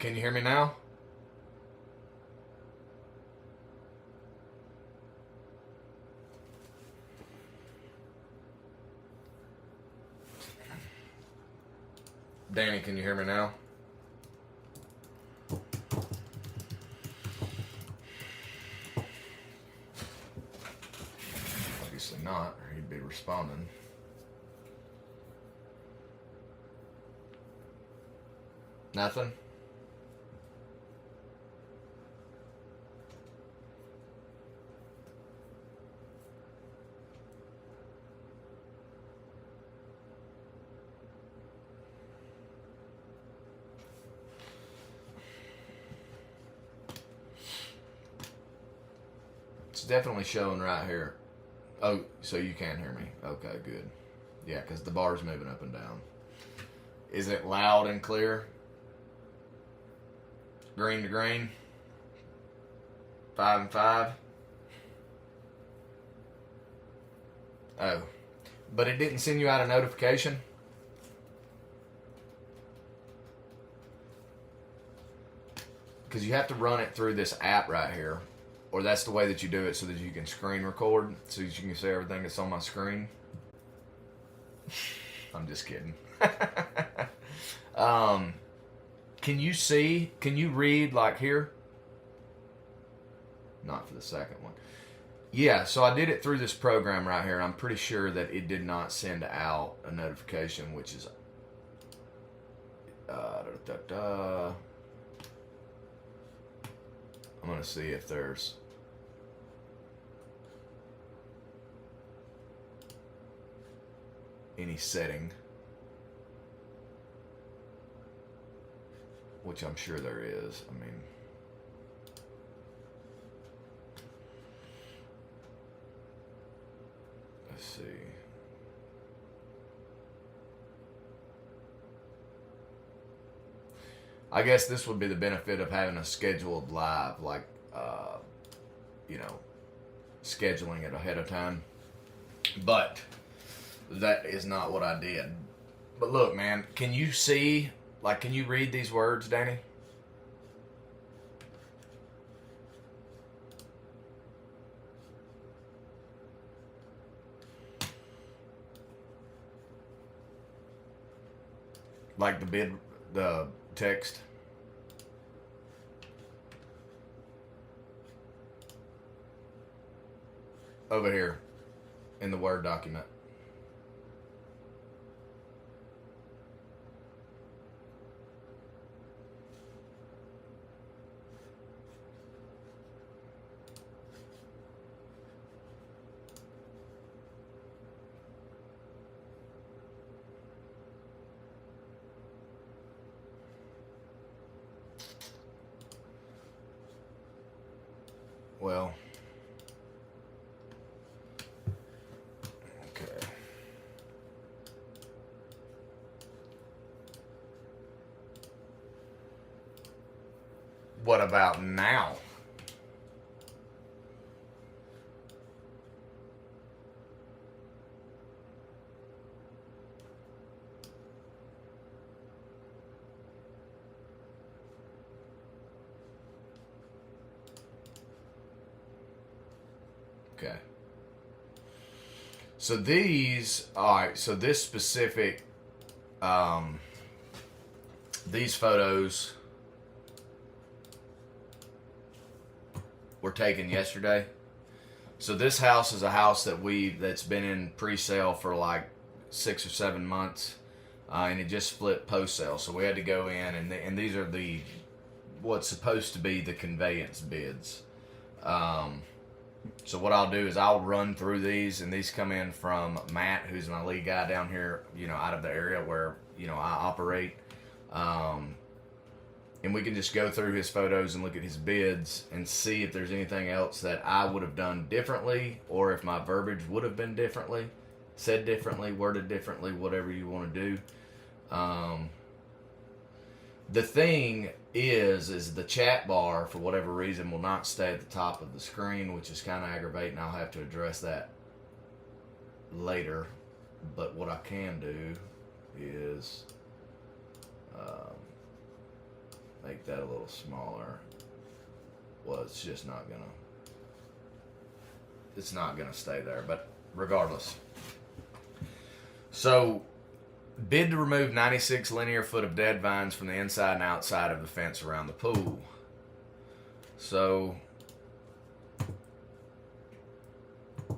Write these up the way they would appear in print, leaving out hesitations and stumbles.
Can you hear me now? Danny, can you hear me now? Obviously not, or he'd be responding. Nothing? It's definitely showing right here. Oh, so you can hear me. Okay, good. Yeah, because the bar's moving up and down. Is it loud and clear? Green to green? 5 and 5? Oh. But it didn't send you out a notification? Because you have to run it through this app right here. Or that's the way that you do it so that you can screen record. So that you can see everything that's on my screen. I'm just kidding. Can you see? Can you read like here? Not for the second one. Yeah, so I did it through this program right here, and I'm pretty sure that it did not send out a notification, which is I'm gonna see if there's any setting, which I'm sure there is. I mean, let's see. I guess this would be the benefit of having a scheduled live, like, scheduling it ahead of time. But that is not what I did. But look, man, can you see, like, can you read these words, Danny? Like the text? Over here in the Word document. Well, okay. What about now? Okay. So these, all right, so this specific, these photos were taken yesterday. So this house is a house that's been in pre-sale for like 6 or 7 months, and it just split post-sale. So we had to go in, and these are what's supposed to be the conveyance bids. So what I'll do is I'll run through these, and these come in from Matt, who's my lead guy down here, out of the area where, I operate. And we can just go through his photos and look at his bids and see if there's anything else that I would have done differently, or if my verbiage would have been differently, said differently, worded differently, whatever you want to do. The thing is the chat bar, for whatever reason, will not stay at the top of the screen, which is kind of aggravating. I'll have to address that later. But what I can do is make that a little smaller. Well, it's just not gonna. It's not gonna stay there, but regardless. So, bid to remove 96 linear foot of dead vines from the inside and outside of the fence around the pool. So,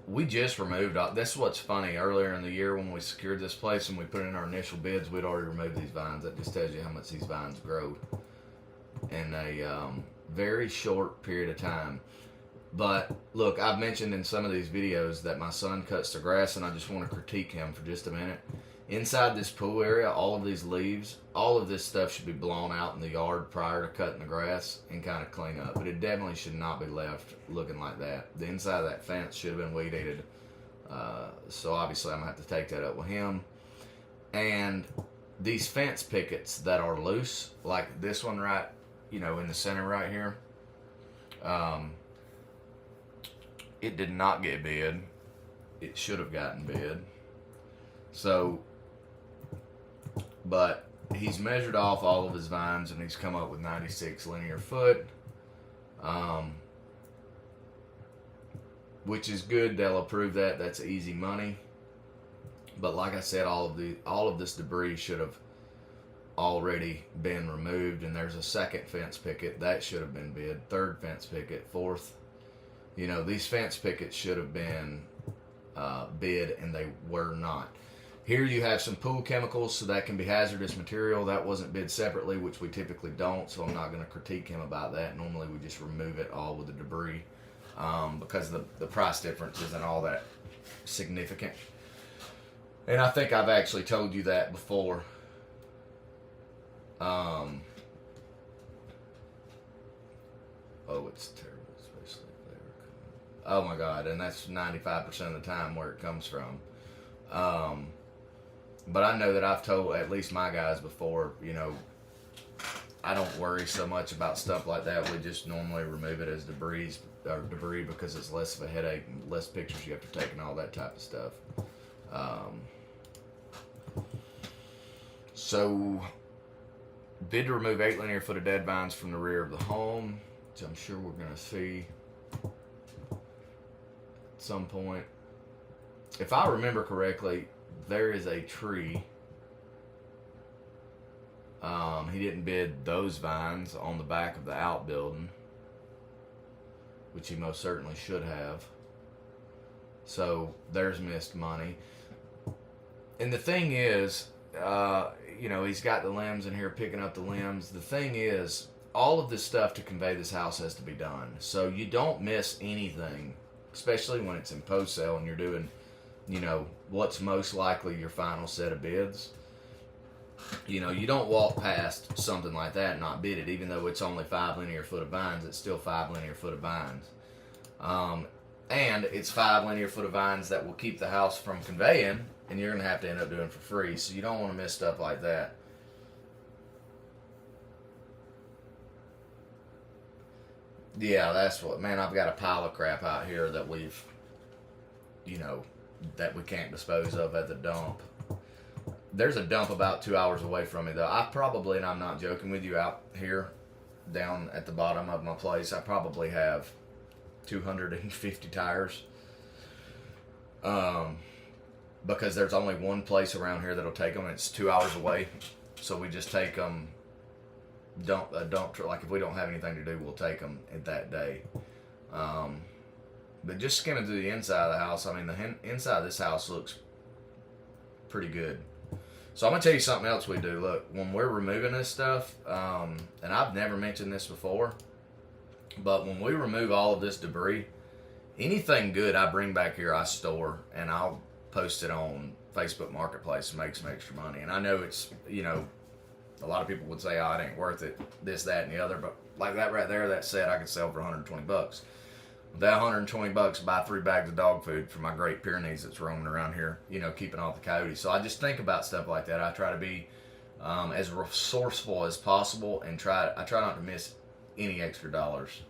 we just removed. That's what's funny. Earlier in the year when we secured this place and we put in our initial bids, we'd already removed these vines. That just tells you how much these vines grow in a very short period of time. But look, I've mentioned in some of these videos that my son cuts the grass, and I just want to critique him for just a minute. Inside this pool area, all of these leaves, all of this stuff should be blown out in the yard prior to cutting the grass and kind of clean up. But it definitely should not be left looking like that. The inside of that fence should have been weed eated. So obviously I'm going to have to take that up with him. And these fence pickets that are loose, like this one right, in the center right here, it did not get bid. It should have gotten bid. So, but he's measured off all of his vines and he's come up with 96 linear foot, which is good. They'll approve that. That's easy money. But like I said, all of this debris should have already been removed. And there's a second fence picket that should have been bid. Third fence picket, fourth. These fence pickets should have been bid, and they were not. Here you have some pool chemicals, so that can be hazardous material. That wasn't bid separately, which we typically don't, so I'm not going to critique him about that. Normally we just remove it all with the debris because the price difference isn't all that significant. And I think I've actually told you that before. Oh, it's terrible. Oh my God, and that's 95% of the time where it comes from. But I know that I've told at least my guys before, I don't worry so much about stuff like that. We just normally remove it as debris because it's less of a headache and less pictures you have to take and all that type of stuff. So, bid to remove 8 linear foot of dead vines from the rear of the home, which I'm sure we're going to see some point. If I remember correctly, there is a tree. He didn't bid those vines on the back of the outbuilding, which he most certainly should have. So there's missed money. And the thing is, he's got the limbs in here picking up the limbs. The thing is, all of this stuff to convey this house has to be done. So you don't miss anything, especially when it's in post sale and you're doing, what's most likely your final set of bids. You don't walk past something like that and not bid it, even though it's only 5 linear foot of vines. It's still 5 linear foot of vines. And it's 5 linear foot of vines that will keep the house from conveying, and you're going to have to end up doing for free. So you don't want to miss stuff like that. Yeah, that's what, man, I've got a pile of crap out here that we've, that we can't dispose of at the dump. There's a dump about 2 hours away from me, though. I probably, and I'm not joking with you, out here, down at the bottom of my place, I probably have 250 tires. Because there's only one place around here that'll take them, and it's 2 hours away. So we just take them. Dump like if we don't have anything to do, we'll take them at that day. But just skimming through the inside of the house, I mean, the inside of this house looks pretty good. So I'm gonna tell you something else we do. Look, when we're removing this stuff, and I've never mentioned this before, but when we remove all of this debris, anything good I bring back here, I store and I'll post it on Facebook Marketplace and make some extra money. And I know it's, a lot of people would say, oh, it ain't worth it, this, that, and the other. But like that right there, that set I could sell for $120. That $120 buy 3 bags of dog food for my Great Pyrenees that's roaming around here, keeping off the coyotes. So I just think about stuff like that. I try to be as resourceful as possible and I try not to miss any extra dollars.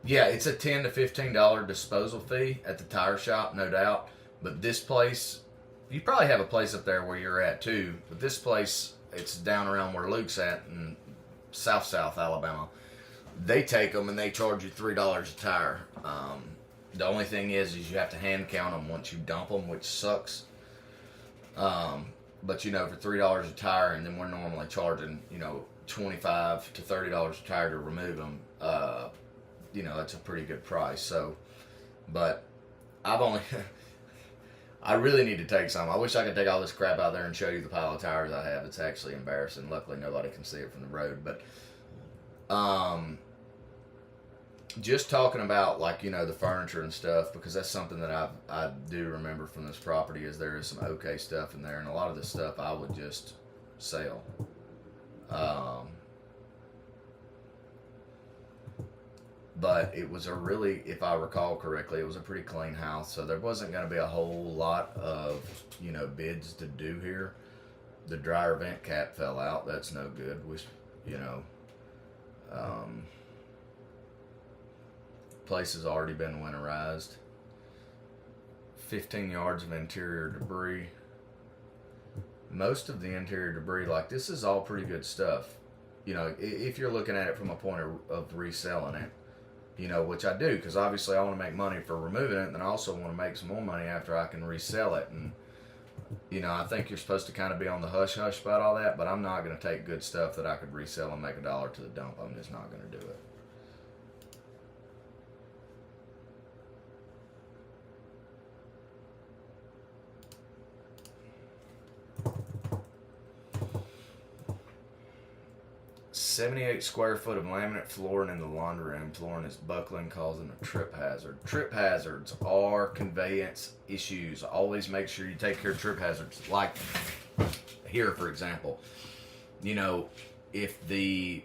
Yeah, it's a $10 to $15 disposal fee at the tire shop, no doubt. But this place, you probably have a place up there where you're at too. But this place, It's down around where Luke's at in South Alabama. They take them and they charge you $3 a tire. The only thing is you have to hand count them once you dump them, which sucks. But for $3 a tire, and then we're normally charging $25 to $30 a tire to remove them. That's a pretty good price. So, but I've only. I really need to take some. I wish I could take all this crap out there and show you the pile of tires I have. It's actually embarrassing. Luckily, nobody can see it from the road. But, just talking about the furniture and stuff, because that's something that I do remember from this property, is there is some okay stuff in there, and a lot of this stuff I would just sell. But it was if I recall correctly, it was a pretty clean house, so there wasn't going to be a whole lot of bids to do here. The dryer vent cap fell out. That's no good. Place has already been winterized. 15 yards of interior debris. Most of the interior debris, this is all pretty good stuff. If you're looking at it from a point of reselling it, which I do, because obviously I want to make money for removing it, and then I also want to make some more money after I can resell it. And I think you're supposed to kind of be on the hush-hush about all that, but I'm not going to take good stuff that I could resell and make $1 to the dump. I'm just not going to do it. "78 square foot of laminate flooring in the laundry room. Flooring is buckling, causing a trip hazard." Trip hazards are conveyance issues. Always make sure you take care of trip hazards. Like here, for example, if the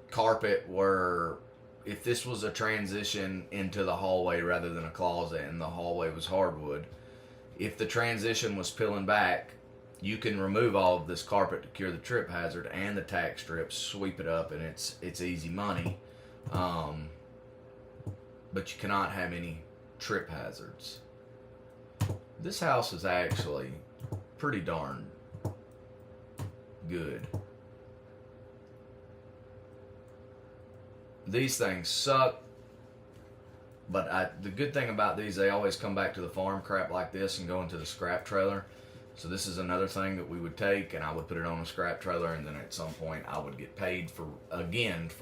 carpet if this was a transition into the hallway rather than a closet and the hallway was hardwood, if the transition was peeling back, you can remove all of this carpet to cure the trip hazard and the tack strips, sweep it up, and it's easy money. But you cannot have any trip hazards. This house is actually pretty darn good. These things suck, but the good thing about these, they always come back to the farm crap like this and go into the scrap trailer. So this is another thing that we would take, and I would put it on a scrap trailer, and then at some point I would get paid for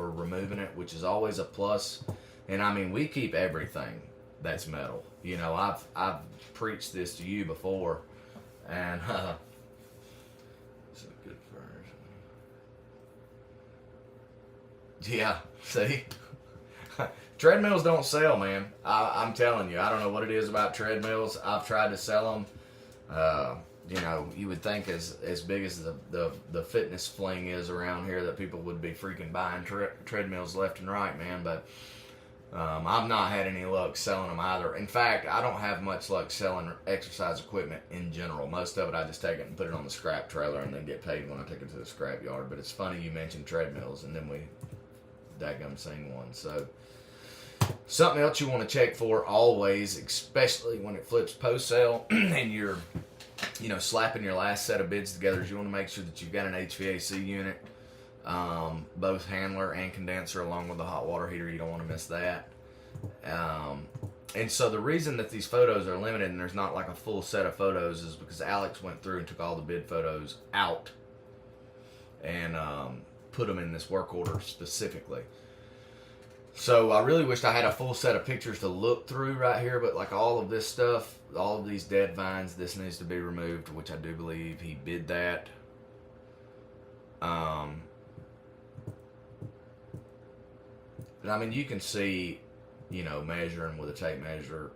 removing it, which is always a plus. And I mean, we keep everything that's metal. I've preached this to you before, and it's a good version. Yeah, see? Treadmills don't sell, man. I'm telling you, I don't know what it is about treadmills. I've tried to sell them. You would think as big as the fitness fling is around here that people would be freaking buying treadmills left and right, man. But I've not had any luck selling them either. In fact, I don't have much luck selling exercise equipment in general. Most of it, I just take it and put it on the scrap trailer and then get paid when I take it to the scrap yard. But it's funny you mentioned treadmills, and then we dadgum seen one. So something else you want to check for always, especially when it flips post sale and you're slapping your last set of bids together, is you want to make sure that you've got an HVAC unit, both handler and condenser, along with the hot water heater. You don't want to miss that. And so the reason that these photos are limited and there's not like a full set of photos is because Alex went through and took all the bid photos out and put them in this work order specifically. So I really wished I had a full set of pictures to look through right here, but like all of this stuff, all of these dead vines, this needs to be removed, which I do believe he bid that. And I mean, you can see, measuring with a tape measure,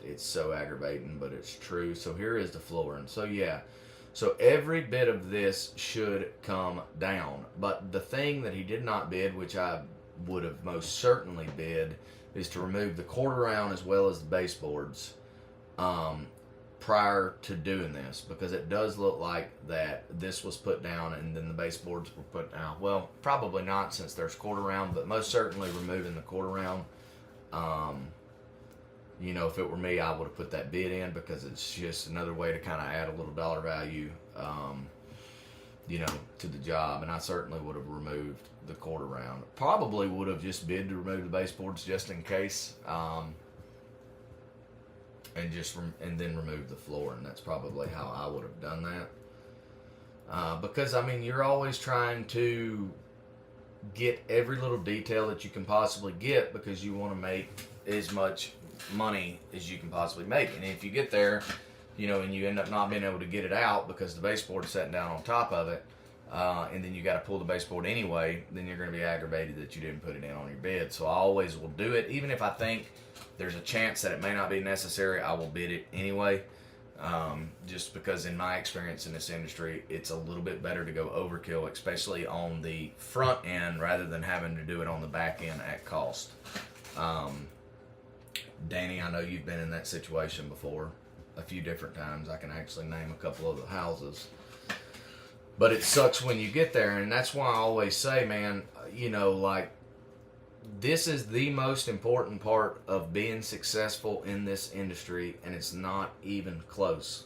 it's so aggravating, but it's true. So here is the flooring. So yeah, so every bit of this should come down. But the thing that he did not bid, which I would have most certainly bid, is to remove the quarter round as well as the baseboards prior to doing this, because it does look like that this was put down and then the baseboards were put down. Well, probably not, since there's quarter round, but most certainly removing the quarter round. If it were me, I would have put that bid in, because it's just another way to kind of add a little dollar value. you know, to the job, and I certainly would have removed the quarter round. Probably would have just bid to remove the baseboards just in case, and then remove the floor, and that's probably how I would have done that. Because I mean, you're always trying to get every little detail that you can possibly get because you want to make as much money as you can possibly make. And if you get there, you know, and you end up not being able to get it out because the baseboard is sitting down on top of it, and then you got to pull the baseboard anyway, then you're going to be aggravated that you didn't put it in on your bid. So I always will do it, even if I think there's a chance that it may not be necessary. I will bid it anyway, just because in my experience in this industry, it's a little bit better to go overkill, especially on the front end rather than having to do it on the back end at cost. Danny, I know you've been in that situation before a few different times. I can actually name a couple of the houses. But it sucks when you get there, and that's why I always say, man, you know, like, this is the most important part of being successful in this industry, and it's not even close.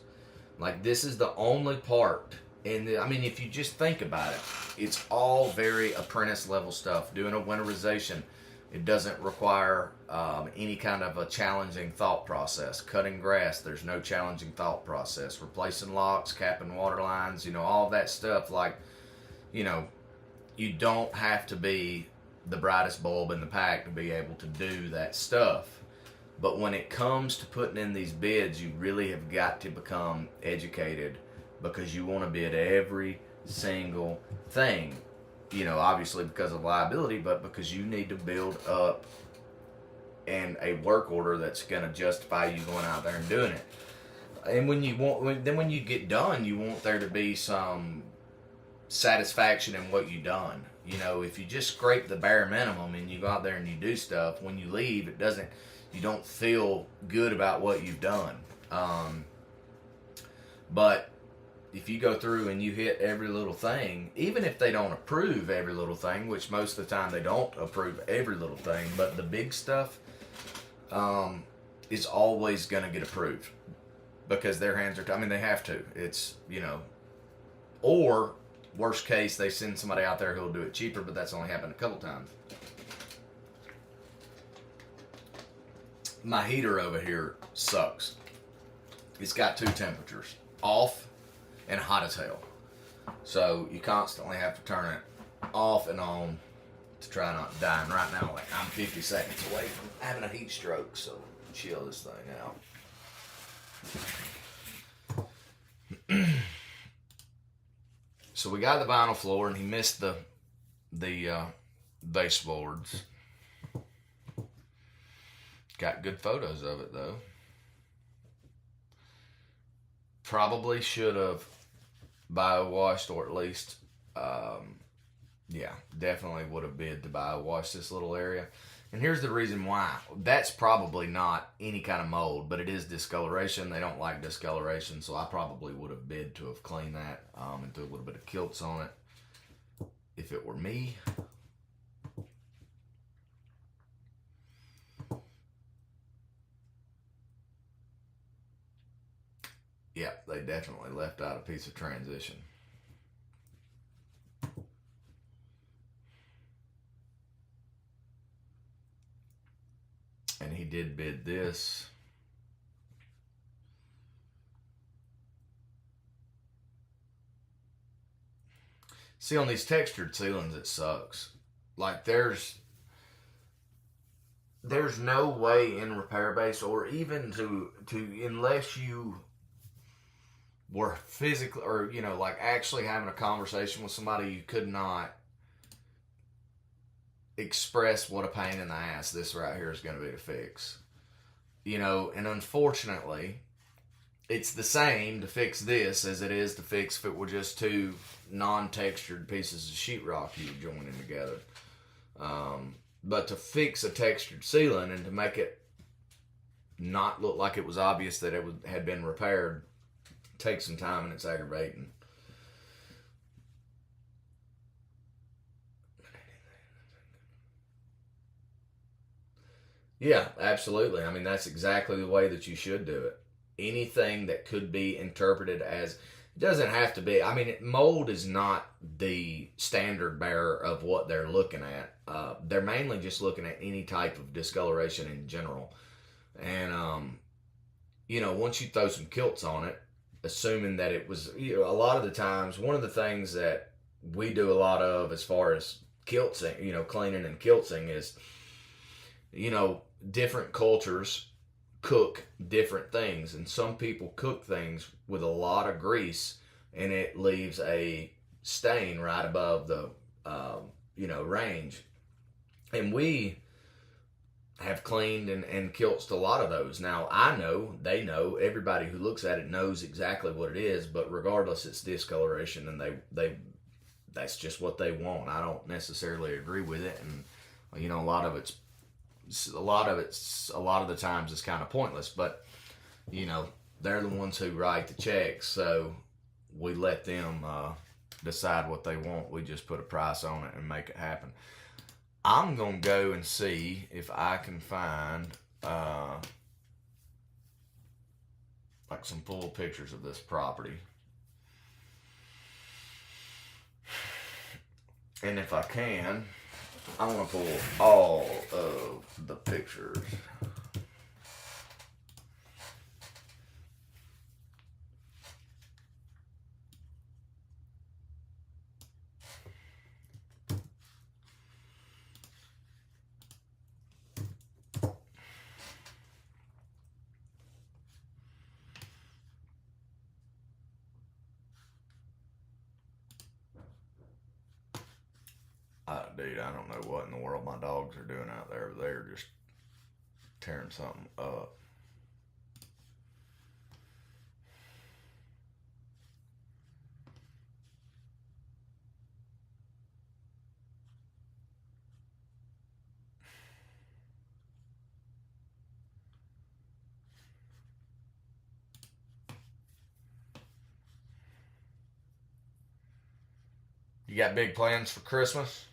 Like, this is the only part, and I mean, if you just think about it, it's all very apprentice level stuff. Doing a winterization, it doesn't require any kind of a challenging thought process. Cutting grass, there's no challenging thought process. Replacing locks, capping water lines, you know, all that stuff. Like, you know, you don't have to be the brightest bulb in the pack to be able to do that stuff. But when it comes to putting in these bids, you really have got to become educated, because you want to bid every single thing. You know, obviously because of liability, but because you need to build up and a work order that's going to justify you going out there and doing it. And when you get done, you want there to be some satisfaction in what you done. You know, if you just scrape the bare minimum and you go out there and you do stuff, when you leave, you don't feel good about what you've done. But if you go through and you hit every little thing, even if they don't approve every little thing, which most of the time they don't approve every little thing, but the big stuff is always going to get approved because their hands are, I mean, they have to. It's, you know, or worst case, they send somebody out there who'll do it cheaper, but that's only happened a couple times. My heater over here sucks. It's got two temperatures, off and hot as hell. So you constantly have to turn it off and on to try not to die. And right now, like, I'm 50 seconds away from having a heat stroke, so chill this thing out. So we got the vinyl floor, and he missed the baseboards. Got good photos of it though. Probably should have bio-washed, or at least, definitely would have bid to bio-wash this little area. And here's the reason why. That's probably not any kind of mold, but it is discoloration. They don't like discoloration, so I probably would have bid to have cleaned that and threw a little bit of kilts on it if it were me. Yeah, they definitely left out a piece of transition. And he did bid this. See, on these textured ceilings, it sucks. Like, there's no way in repair base, or even to unless you were physically, or, you know, like actually having a conversation with somebody, you could not express what a pain in the ass this right here is going to be to fix. You know, and unfortunately, it's the same to fix this as it is to fix if it were just two non-textured pieces of sheetrock you were joining together. But to fix a textured ceiling and to make it not look like it was obvious that it had been repaired takes some time, and it's aggravating. Yeah, absolutely. I mean, that's exactly the way that you should do it. Anything that could be interpreted as, It doesn't have to be. I mean, mold is not the standard bearer of what they're looking at. They're mainly just looking at any type of discoloration in general. And, once you throw some kilts on it, assuming that it was, a lot of the times, one of the things that we do a lot of as far as kiltsing, cleaning and kiltsing is, different cultures cook different things, and some people cook things with a lot of grease, and it leaves a stain right above the range. And we have cleaned and kiltsed a lot of those. Now I know, they know, everybody who looks at it knows exactly what it is, but regardless, it's discoloration, and they that's just what they want. I don't necessarily agree with it, and a lot of the times it's kind of pointless, but they're the ones who write the checks, so we let them decide what they want. We just put a price on it and make it happen. I'm gonna go and see if I can find like some full pictures of this property, and if I can, I want to pull all of the pictures. Dude, I don't know what in the world my dogs are doing out there. They're just tearing something up. You got big plans for Christmas?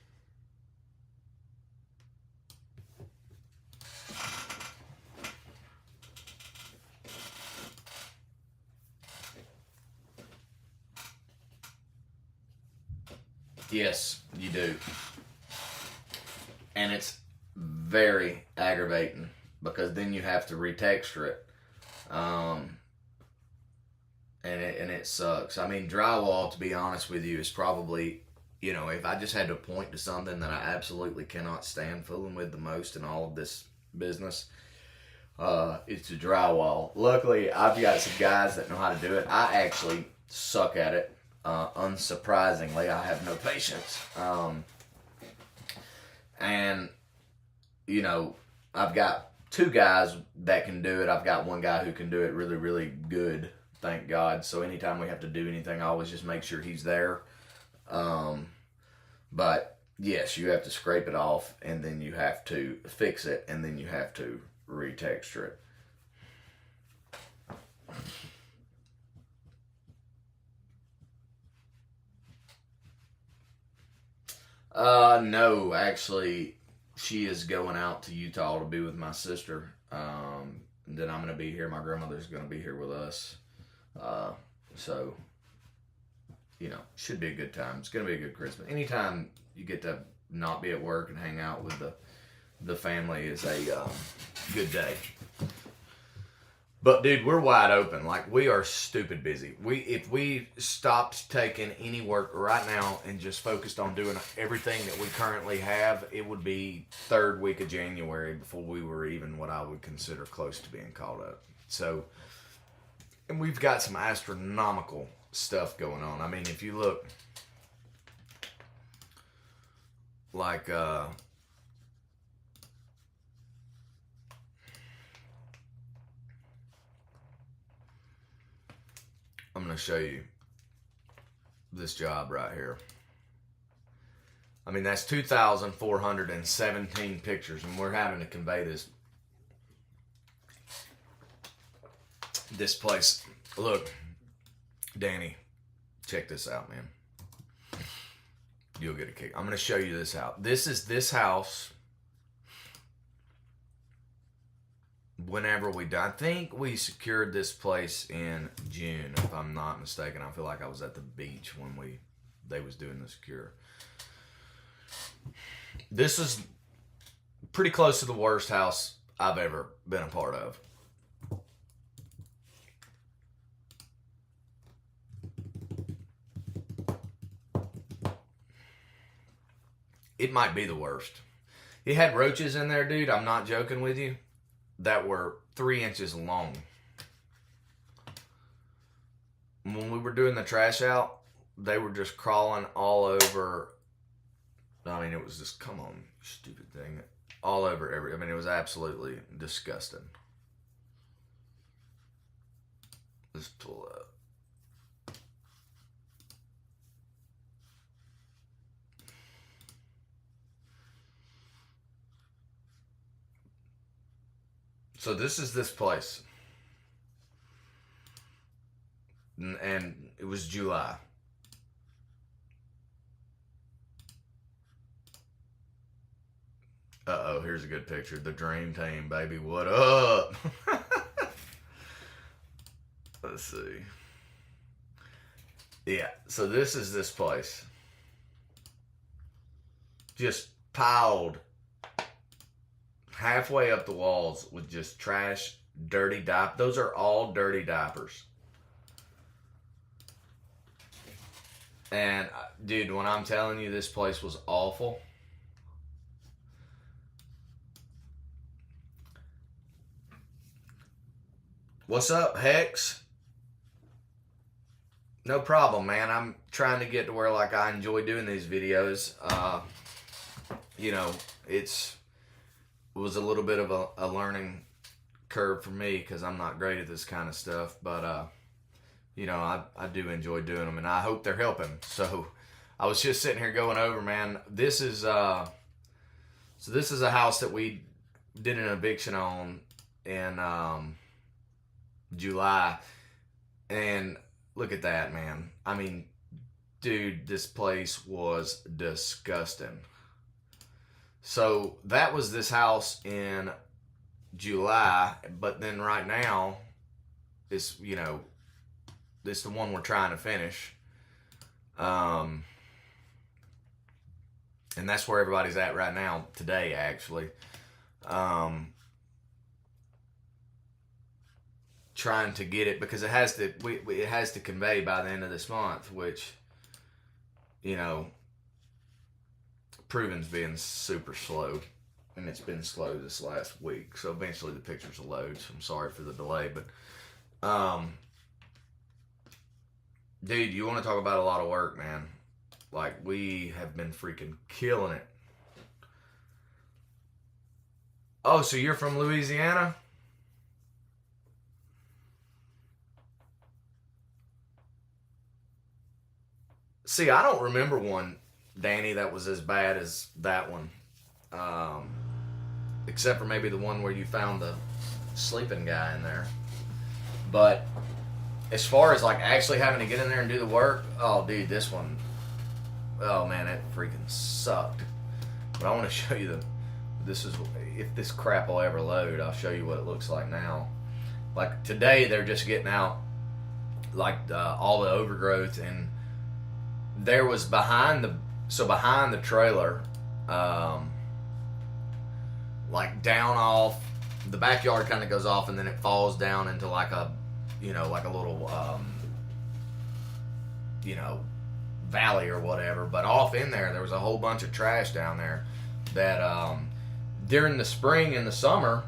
Yes, you do. And it's very aggravating because then you have to retexture it. And it sucks. I mean, drywall, to be honest with you, is probably, if I just had to point to something that I absolutely cannot stand fooling with the most in all of this business, it's the drywall. Luckily, I've got some guys that know how to do it. I actually suck at it. Unsurprisingly, I have no patience. And, I've got two guys that can do it. I've got one guy who can do it really, really good, thank God. So anytime we have to do anything, I always just make sure he's there. But yes, you have to scrape it off, and then you have to fix it, and then you have to retexture it. No, actually, she is going out to Utah to be with my sister. And then I'm going to be here. My grandmother's going to be here with us. So, should be a good time. It's going to be a good Christmas. Anytime you get to not be at work and hang out with the family is a good day. But dude, we're wide open. Like, we are stupid busy. If we stopped taking any work right now and just focused on doing everything that we currently have, it would be third week of January before we were even what I would consider close to being caught up. So, and we've got some astronomical stuff going on. I mean, if you look, like, I'm going to show you this job right here. I mean, that's 2,417 pictures, and we're having to convey this place. Look, Danny, check this out, man. You'll get a kick. I'm going to show you this out. This is this house whenever we done. I think we secured this place in June, if I'm not mistaken. I feel like I was at the beach when they was doing the secure. This is pretty close to the worst house I've ever been a part of. It might be the worst. It had roaches in there, dude. I'm not joking with you. That were 3 inches long. When we were doing the trash out, they were just crawling all over. I mean, it was just, come on, stupid thing. All over I mean, it was absolutely disgusting. Let's pull up. So this is this place. And it was July. Uh-oh, here's a good picture. The dream team, baby. What up? Let's see. Yeah, so this is this place. Just piled halfway up the walls with just trash, dirty diapers. Those are all dirty diapers. And, dude, when I'm telling you this place was awful, what's up, Hex? No problem, man. I'm trying to get to where, like, I enjoy doing these videos. You know, it was a little bit of a learning curve for me because I'm not great at this kind of stuff. But, you know, I do enjoy doing them, and I hope they're helping. So I was just sitting here going over, man. This is, so this is a house that we did an eviction on in July. And look at that, man. I mean, dude, this place was disgusting. So that was this house in July, but then right now, it's, you know, it's the one we're trying to finish. And that's where everybody's at right now, today, actually. Trying to get it, because it has to, it has to convey by the end of this month, which, you know, Proven's being super slow, and it's been slow this last week, so eventually the pictures will load, so I'm sorry for the delay. But dude, you want to talk about a lot of work, man. Like, we have been freaking killing it. Oh, so you're from Louisiana? See, I don't remember one, Danny, that was as bad as that one. Except for maybe the one where you found the sleeping guy in there. But as far as like actually having to get in there and do the work, oh dude, this one, oh man, that freaking sucked. But I want to show you this is, if this crap will ever load, I'll show you what it looks like now. Like today, they're just getting out like all the overgrowth, and there was behind the trailer, like down off, the backyard kind of goes off, and then it falls down into like a, you know, like a little, you know, valley or whatever. But off in there was a whole bunch of trash down there that during the spring and the summer,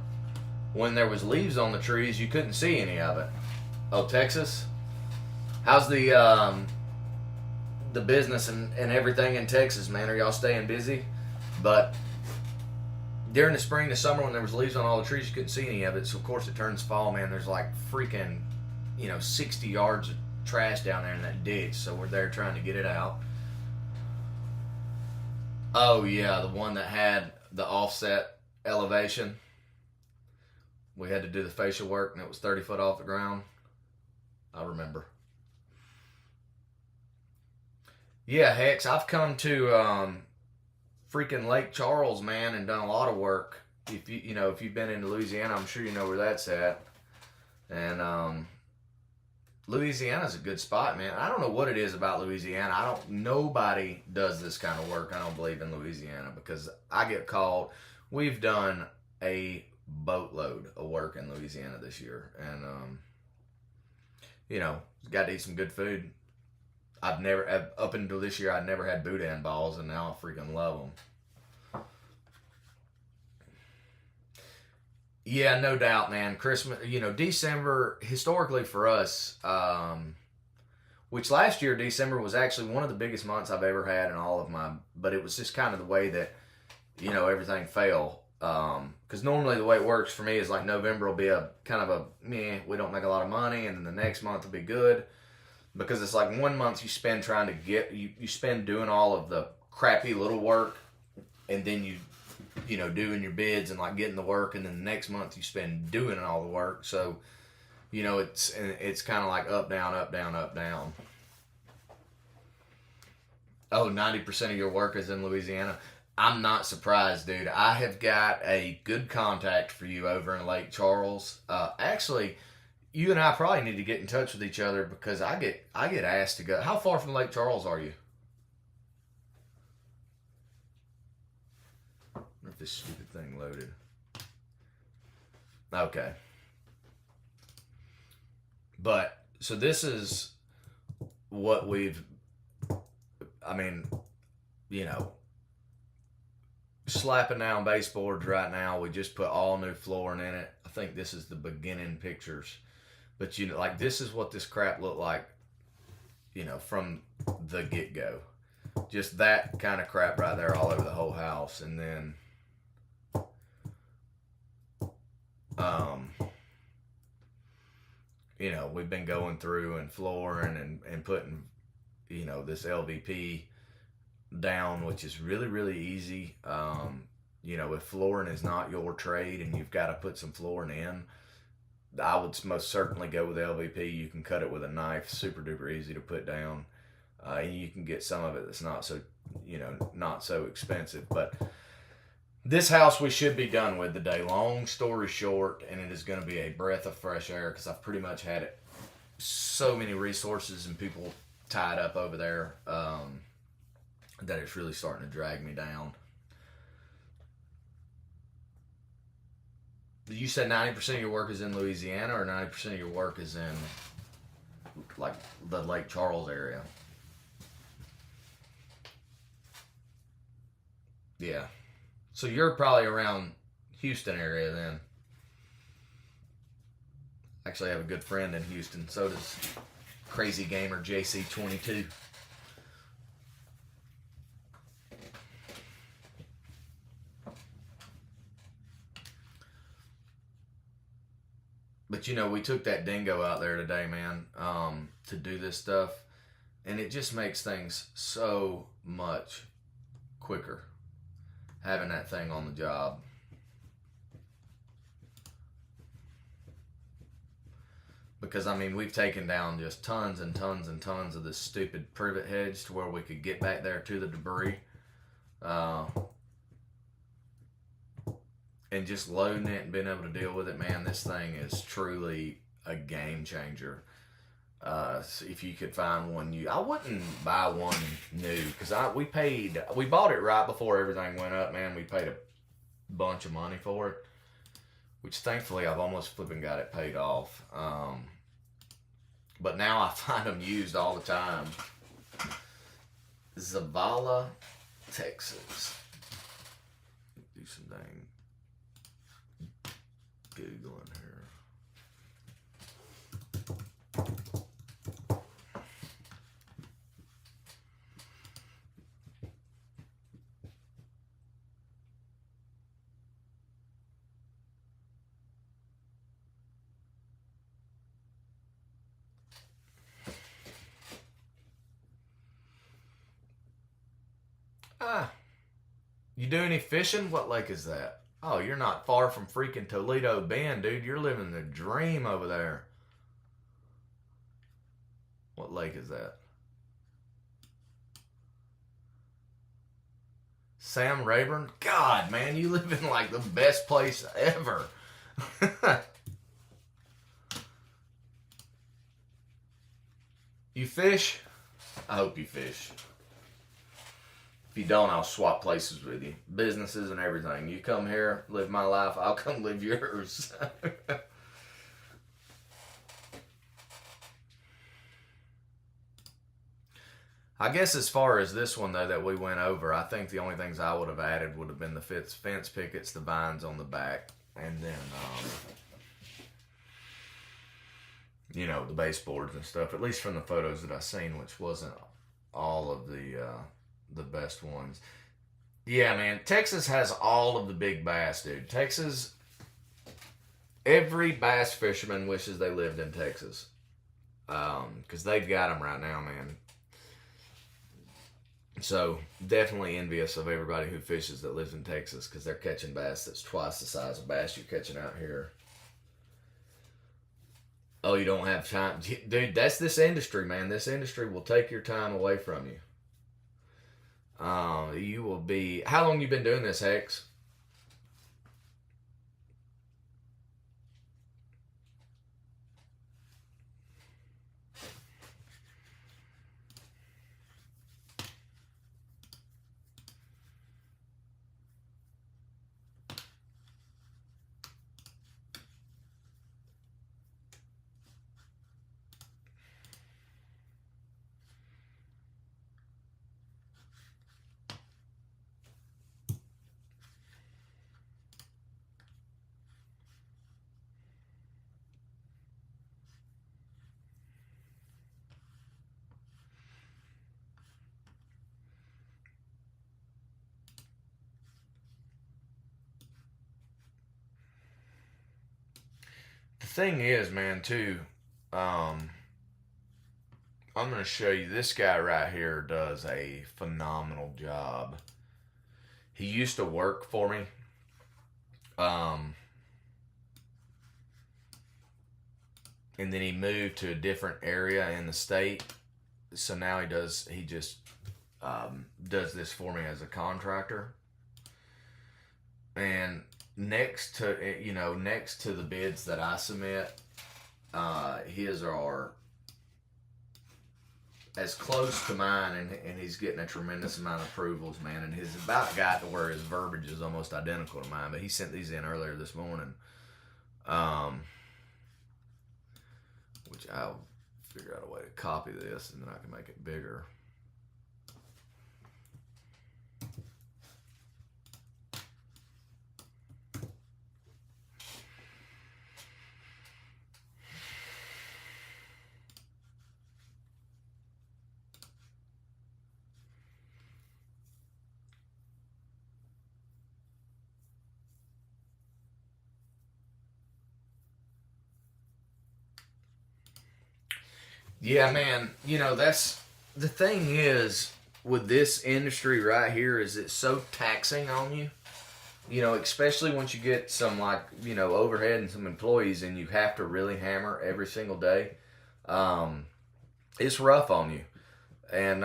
when there was leaves on the trees, you couldn't see any of it. Oh, Texas? How's the business and everything in Texas, man? Are y'all staying busy? But during the spring, the summer, when there was leaves on all the trees, you couldn't see any of it. So of course it turns fall, man. There's like freaking, you know, 60 yards of trash down there in that ditch. So we're there trying to get it out. Oh yeah, the one that had the offset elevation. We had to do the facial work, and it was 30 foot off the ground. I remember. Yeah, Hex, I've come to freaking Lake Charles, man, and done a lot of work if you've been into Louisiana, I'm sure you know where that's at. And Louisiana's a good spot, man. I don't know what it is about Louisiana. Nobody does this kind of work, I don't believe, in Louisiana, because I get called. We've done a boatload of work in Louisiana this year, and got to eat some good food. Up until this year, I'd never had boudin balls, and now I freaking love them. Yeah, no doubt, man. Christmas, December, historically for us, which last year, December was actually one of the biggest months I've ever had in all of but it was just kind of the way that, everything fell. Because normally the way it works for me is like November will be a kind of a meh, we don't make a lot of money, and then the next month will be good. Because it's like 1 month you spend trying to you spend doing all of the crappy little work, and then doing your bids and like getting the work, and then the next month you spend doing all the work. So, it's kind of like up, down, up, down, up, down. Oh, 90% of your work is in Louisiana. I'm not surprised, dude. I have got a good contact for you over in Lake Charles. Actually, you and I probably need to get in touch with each other, because I get asked to go. How far from Lake Charles are you? I wonder if this stupid thing loaded. Okay. But, so this is what slapping down baseboards right now. We just put all new flooring in it. I think this is the beginning pictures. But, this is what this crap looked like, from the get-go. Just that kind of crap right there all over the whole house. And then, we've been going through and flooring and putting, this LVP down, which is really, really easy. If flooring is not your trade and you've got to put some flooring in, I would most certainly go with LVP. You can cut it with a knife, super duper easy to put down, and you can get some of it that's not so expensive. But this house we should be done with today. Long story short, and it is going to be a breath of fresh air, because I've pretty much had so many resources and people tied up over there that it's really starting to drag me down. You said 90% of your work is in Louisiana, or 90% of your work is in like the Lake Charles area? Yeah. So you're probably around Houston area then. Actually, I have a good friend in Houston. So does Crazy Gamer JC22. But we took that dingo out there today, man, to do this stuff, and it just makes things so much quicker having that thing on the job. Because we've taken down just tons and tons and tons of this stupid privet hedge to where we could get back there to the debris. And just loading it and being able to deal with it, man, this thing is truly a game changer. So if you could find one new, I wouldn't buy one new, because we bought it right before everything went up, man. We paid a bunch of money for it, which thankfully I've almost flipping got it paid off. But now I find them used all the time. Zavala, Texas. Do some dang Googling here. You do any fishing? What lake is that? Oh, you're not far from freaking Toledo Bend, dude. You're living the dream over there. What lake is that? Sam Rayburn? God, man, you live in like the best place ever. You fish? I hope you fish. If you don't, I'll swap places with you. Businesses and everything. You come here, live my life, I'll come live yours. I guess as far as this one, though, that we went over, I think the only things I would have added would have been the fence pickets, the vines on the back, and then, the baseboards and stuff, at least from the photos that I seen, which wasn't all of the best ones. Yeah, man, Texas has all of the big bass, dude. Texas, every bass fisherman wishes they lived in Texas, because they've got them right now, man. So definitely envious of everybody who fishes that lives in Texas, because they're catching bass that's twice the size of bass you're catching out here. Oh, you don't have time, dude. That's this industry, man. This industry will take your time away from you. You will be. How long you been doing this, Hex? The thing is, man, too. Um, I'm gonna show you. This guy right here does a phenomenal job. He used to work for me. Um, and then he moved to a different area in the state. So now he just does this for me as a contractor. And next to the bids that I submit, his are as close to mine, and he's getting a tremendous amount of approvals, man. And he's about got to where his verbiage is almost identical to mine. But he sent these in earlier this morning, which I'll figure out a way to copy this, and then I can make it bigger. Yeah, man. That's the thing is with this industry right here is it's so taxing on you. Especially once you get some overhead and some employees, and you have to really hammer every single day. Um, it's rough on you, and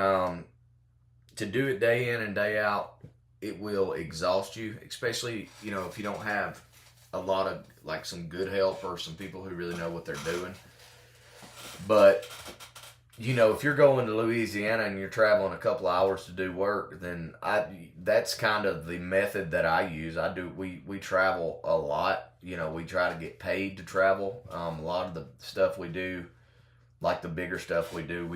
to do it day in and day out, it will exhaust you. Especially if you don't have a lot of some good help or some people who really know what they're doing. But if you're going to Louisiana and you're traveling a couple of hours to do work, then that's kind of the method that I use. We travel a lot. We try to get paid to travel. A lot of the stuff we do, like the bigger stuff we do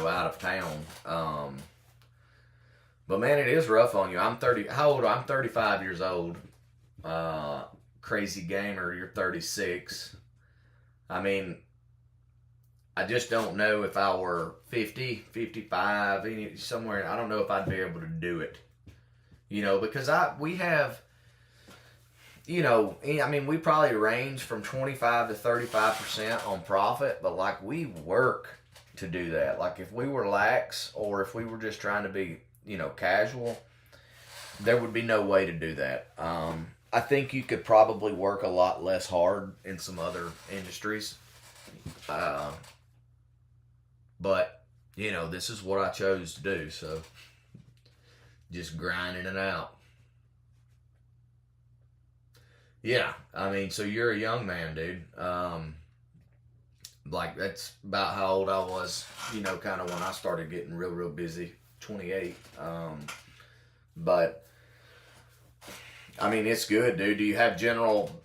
out of town. But man, it is rough on you. I'm 30. How old? I'm 35 years old. Crazy gamer, you're 36. I mean, I just don't know if I were 50, 55, somewhere. I don't know if I'd be able to do it. Because we have, we probably range from 25 to 35% on profit, but we work to do that. If we were lax, or if we were just trying to be, casual, there would be no way to do that. I think you could probably work a lot less hard in some other industries. But, this is what I chose to do. So just grinding it out. Yeah, I mean, so you're a young man, dude. Like that's about how old I was, kind of when I started getting real, real busy. 28. But I mean, it's good, dude. Do you have general,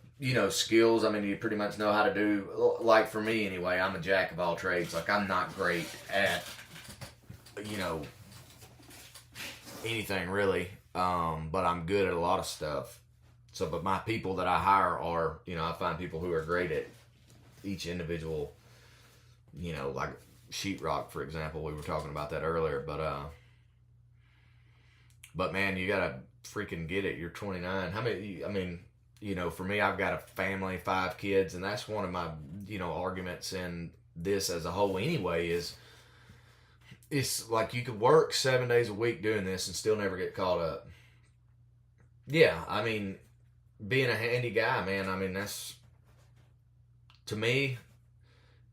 skills? I mean, do you pretty much know how to do? Like for me, anyway, I'm a jack of all trades. Like I'm not great at, you know, anything really, but I'm good at a lot of stuff. So, but my people that I hire are, I find people who are great at each individual, like sheetrock, for example. We were talking about that earlier, but man, you gotta freaking get it. You're 29. How many? I mean, for me, I've got a family, 5 kids, and that's one of my, arguments in this as a whole. Anyway, is it's like you could work 7 days a week doing this and still never get caught up. Yeah, I mean, being a handy guy, man. I mean, that's to me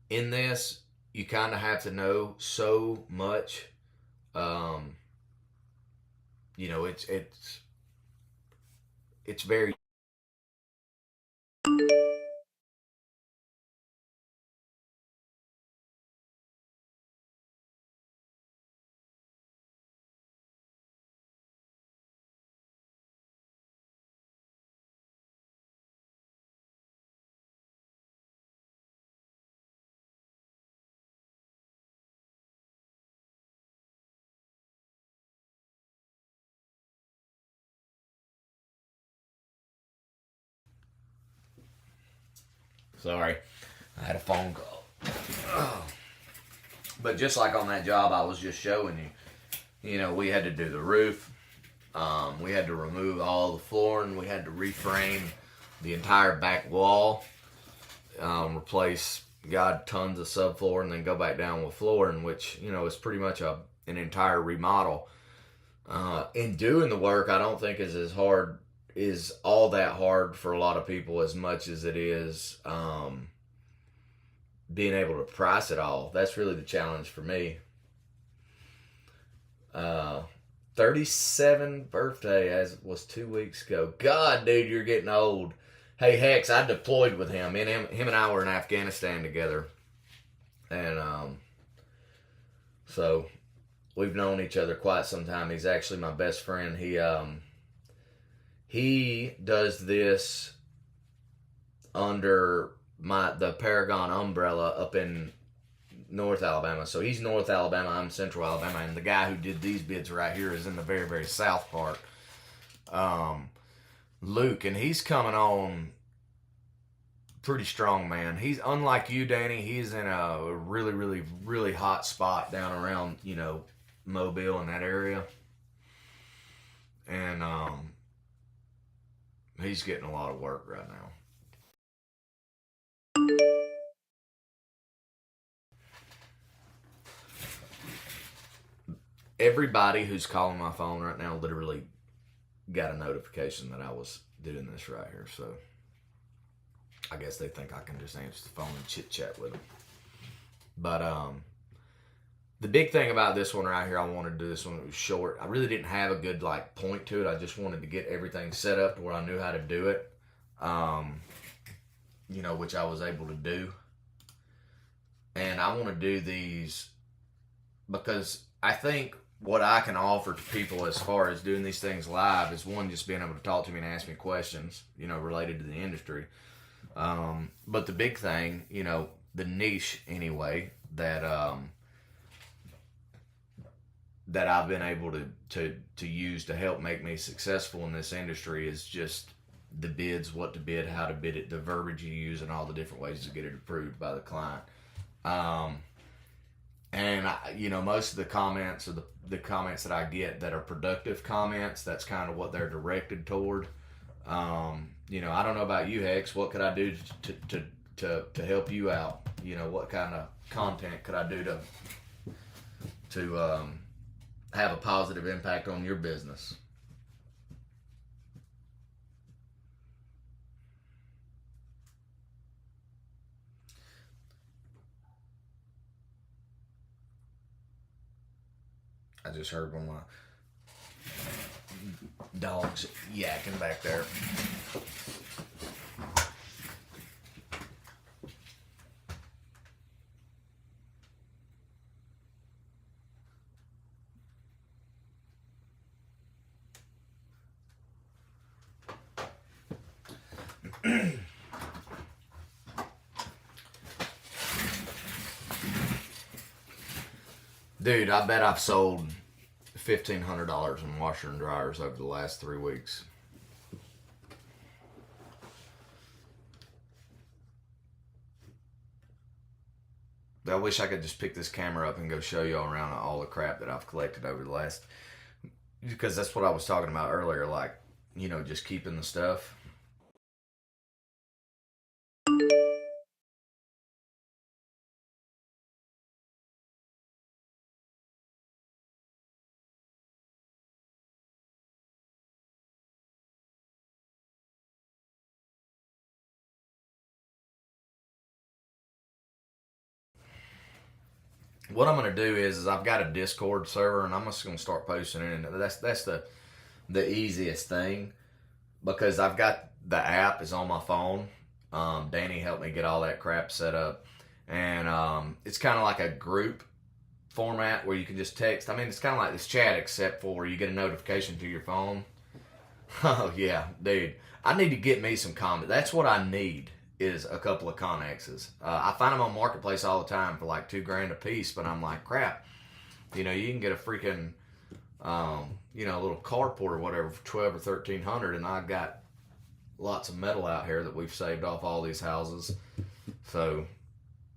in this. You kind of have to know so much. Um, it's very. Sorry, I had a phone call. But just like on that job I was just showing you, we had to do the roof. We had to remove all the flooring. We had to reframe the entire back wall. Replace, God, tons of subfloor, and then go back down with flooring, which is pretty much an entire remodel. In doing the work, I don't think is all that hard for a lot of people as much as it is being able to price it all. That's really the challenge for me. Uh, 37 birthday as was 2 weeks ago. God, dude, you're getting old. Hey, Hex, I deployed with him. Him and I were in Afghanistan together, and so we've known each other quite some time. He's actually my best friend. He does this under the Paragon umbrella up in North Alabama. So he's North Alabama, I'm Central Alabama, and the guy who did these bids right here is in the very, very south part. Luke, and he's coming on pretty strong, man. He's unlike you, Danny. He's in a really, really, really hot spot down around, Mobile in that area. And he's getting a lot of work right now. Everybody who's calling my phone right now literally got a notification that I was doing this right here. So I guess they think I can just answer the phone and chit chat with them. But the big thing about this one right here, I wanted to do this one. It was short. I really didn't have a good point to it. I just wanted to get everything set up to where I knew how to do it. Which I was able to do. And I want to do these because I think what I can offer to people as far as doing these things live is one, just being able to talk to me and ask me questions, related to the industry. But the big thing, the niche anyway, that I've been able to use to help make me successful in this industry is just the bids, what to bid, how to bid it, the verbiage you use, and all the different ways to get it approved by the client. And most of the comments are the comments that I get that are productive comments. That's kind of what they're directed toward. I don't know about you, Hex. What could I do to help you out? What kind of content could I do to have a positive impact on your business? I just heard one of my Dogs yakking back there. Dude, I bet I've sold $1,500 in washer and dryers over the last 3 weeks. I wish I could just pick this camera up and go show y'all around all the crap that I've collected over the last, because that's what I was talking about earlier, like, you know, just keeping the stuff. What I'm gonna do is I've got a Discord server, and I'm just gonna start posting it. And that's the easiest thing, because I've got the app is on my phone. Danny helped me get all that crap set up, and it's kind of like a group format where you can just text. I mean, it's kind of like this chat, except for you get a notification to your phone. Oh yeah, dude, I need to get me some comments. That's what I need, is a couple of Connexes. I find them on Marketplace all the time for like $2,000 a piece, but I'm like, crap, you know, you can get a freaking, you know, a little carport or whatever for 12 or 1,300, and I've got lots of metal out here that we've saved off all these houses. So,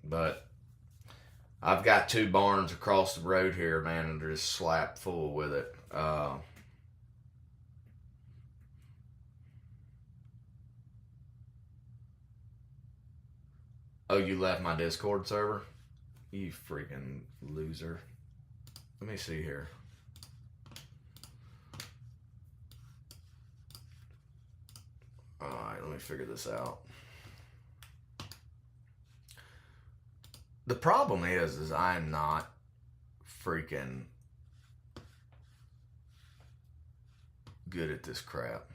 but I've got 2 barns across the road here, man, and they're just slapped full with it. Oh, you left my Discord server? You freaking loser. Let me see here. Alright, let me figure this out. The problem is I'm not freaking good at this crap.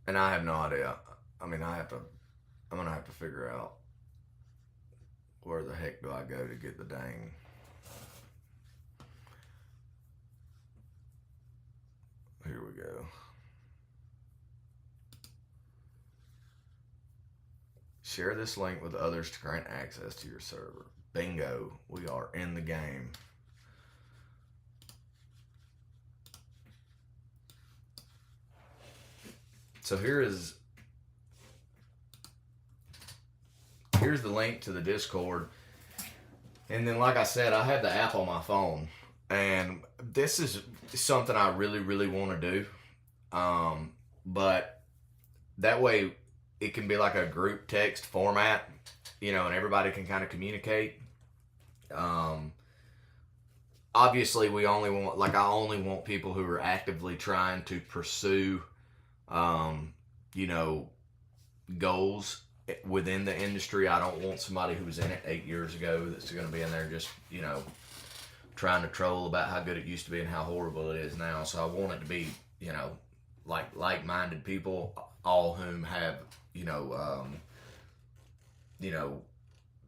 And I have no idea. I mean, I'm gonna have to figure out where the heck do I go to get the dang. Here we go. Share this link with others to grant access to your server. Bingo, we are in the game. So here's the link to the Discord. And then, like I said, I have the app on my phone. And this is something I really, really want to do. But that way it can be like a group text format, you know, and everybody can kind of communicate. Obviously, I only want people who are actively trying to pursue, you know, goals within the industry. I don't want somebody who was in it 8 years ago that's going to be in there just, you know, trying to troll about how good it used to be and how horrible it is now. So I want it to be, you know, like-minded people, all whom have, you know,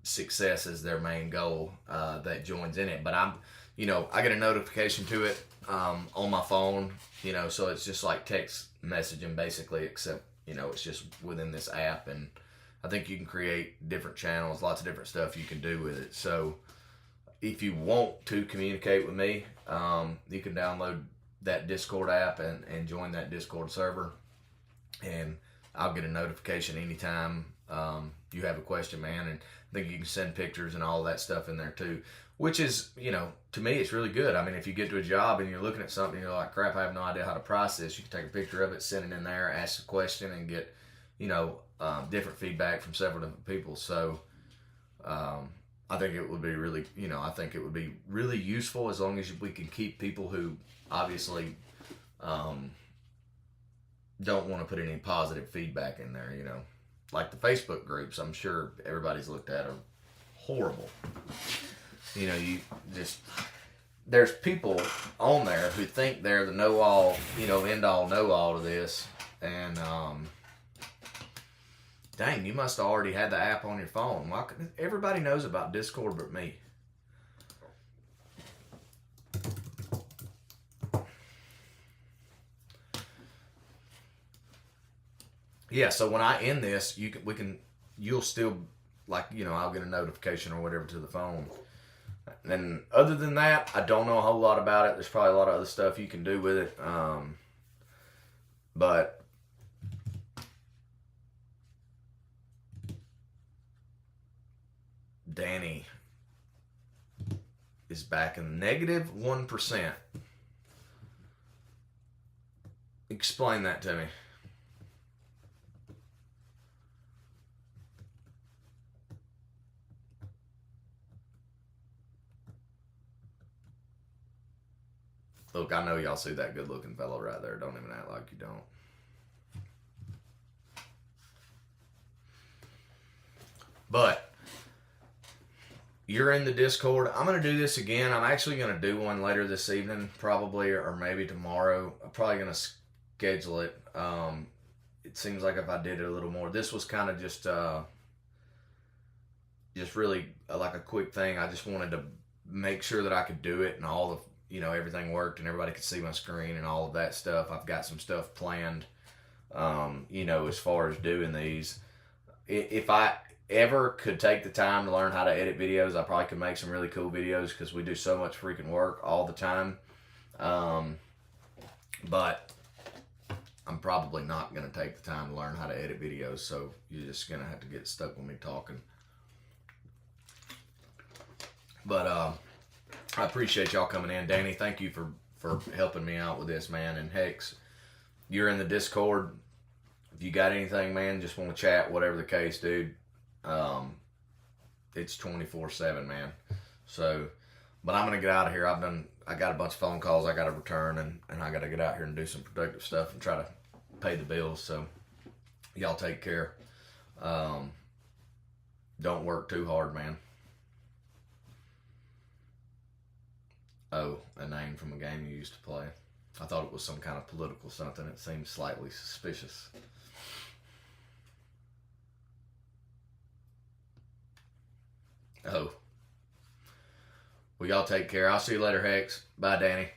success as their main goal, that joins in it. But I get a notification to it on my phone, you know, so it's just like text messaging basically, except, you know, it's just within this app. And I think you can create different channels, lots of different stuff you can do with it. So if you want to communicate with me, you can download that Discord app and join that Discord server, and I'll get a notification anytime you have a question, man. And I think you can send pictures and all that stuff in there too, which is, you know, to me, it's really good. I mean, if you get to a job and you're looking at something, you're like, crap, I have no idea how to price this. You can take a picture of it, send it in there, ask a question, and get, you know, different feedback from several different people. So I think it would be really, you know, I think it would be really useful, as long as we can keep people who obviously don't want to put any positive feedback in there, you know. Like the Facebook groups, I'm sure everybody's looked at, are horrible. You know, you just there's people on there who think they're the know all, end all, know all to this, and dang, you must have already had the app on your phone. Why everybody knows about Discord but me. Yeah, so when I end this, you'll still, like, I'll get a notification or whatever to the phone. And other than that, I don't know a whole lot about it. There's probably a lot of other stuff you can do with it. But Danny is back in negative 1%. Explain that to me. Look, I know y'all see that good looking fellow right there. Don't even act like you don't. But you're in the Discord. I'm going to do this again. I'm actually going to do one later this evening, probably, or maybe tomorrow. I'm probably going to schedule it. It seems like if I did it a little more. This was kind of just really like a quick thing. I just wanted to make sure that I could do it and all the everything worked and everybody could see my screen and all of that stuff. I've got some stuff planned, as far as doing these. If I ever could take the time to learn how to edit videos, I probably could make some really cool videos because we do so much freaking work all the time. But I'm probably not going to take the time to learn how to edit videos, so you're just going to have to get stuck with me talking. But I appreciate y'all coming in. Danny, thank you for helping me out with this, man. And Hex, you're in the Discord. If you got anything, man, just want to chat, whatever the case, dude. It's 24/7, man. So, but I'm gonna get out of here. I got a bunch of phone calls I got to return, and I got to get out here and do some productive stuff and try to pay the bills. So, y'all take care. Don't work too hard, man. Oh, a name from a game you used to play. I thought it was some kind of political something. It seemed slightly suspicious. Oh. Well, y'all take care. I'll see you later, Hex. Bye, Danny.